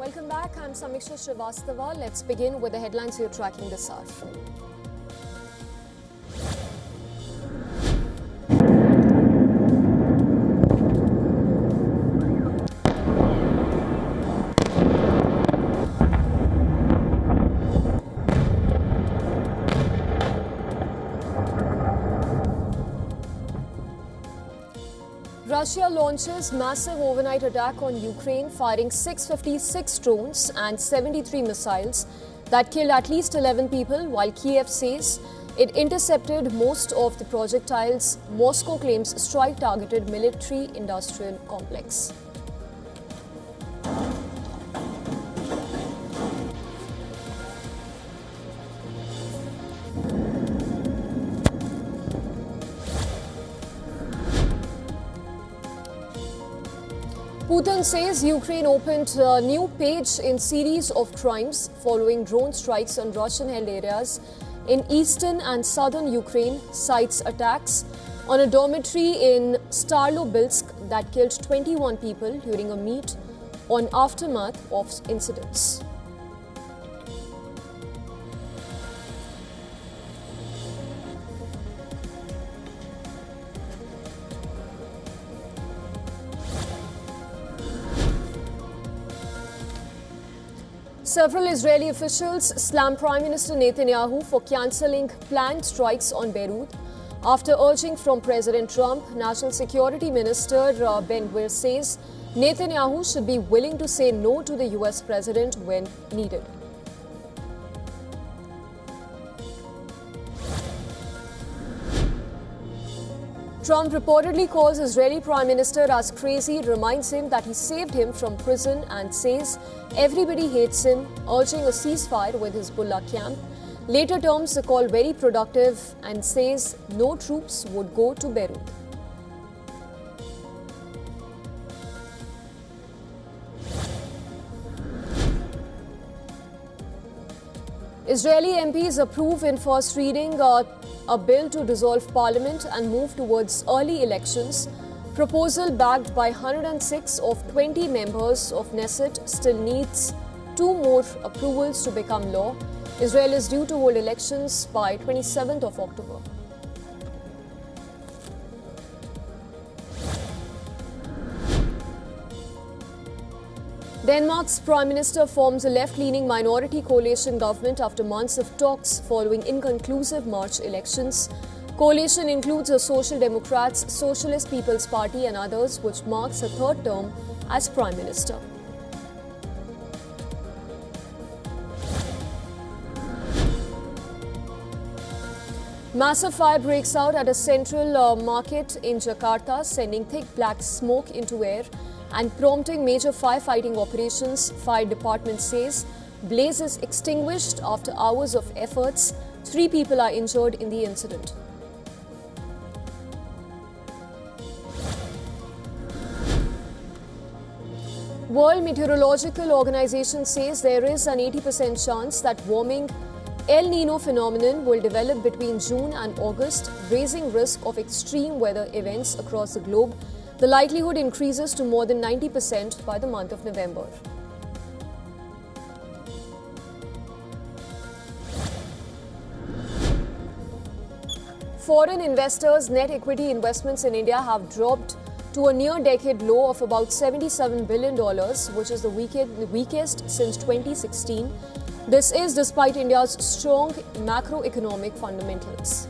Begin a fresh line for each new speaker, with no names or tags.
Welcome back. I'm Samiksha Srivastava. Let's begin with the headlines you're tracking this hour. Russia launches massive overnight attack on Ukraine, firing 656 drones and 73 missiles that killed at least 11 people, while Kiev says it intercepted most of the projectiles. Moscow claims strike targeted military-industrial complex. Putin says Ukraine opened a new page in series of crimes following drone strikes on Russian-held areas in eastern and southern Ukraine, cites attacks on a dormitory in Starlobilsk that killed 21 people during a meet on aftermath of incidents. Several Israeli officials slammed Prime Minister Netanyahu for cancelling planned strikes on Beirut. After urging from President Trump, National Security Minister Ben Gvir says Netanyahu should be willing to say no to the US president when needed. Trump reportedly calls Israeli Prime Minister as crazy, reminds him that he saved him from prison and says everybody hates him, urging a ceasefire with Hezbollah camp. Later terms the call very productive and says no troops would go to Beirut. Israeli MPs approve in first reading a bill to dissolve parliament and move towards early elections. Proposal backed by 106 of 20 members of Knesset still needs 2 more approvals to become law. Israel is due to hold elections by 27th of October. Denmark's Prime Minister forms a left-leaning minority coalition government after months of talks following inconclusive March elections. Coalition includes the Social Democrats, Socialist People's Party and others, which marks a third term as Prime Minister. Massive fire breaks out at a central market in Jakarta, sending thick black smoke into air and prompting major firefighting operations. Fire department says blaze is extinguished after hours of efforts. 3 people are injured in the incident. World Meteorological Organization says there is an 80% chance that warming El Nino phenomenon will develop between June and August, raising risk of extreme weather events across the globe. The likelihood increases to more than 90% by the month of November. Foreign investors' net equity investments in India have dropped to a near-decade low of about $77 billion, which is the weakest since 2016. This is despite India's strong macroeconomic fundamentals.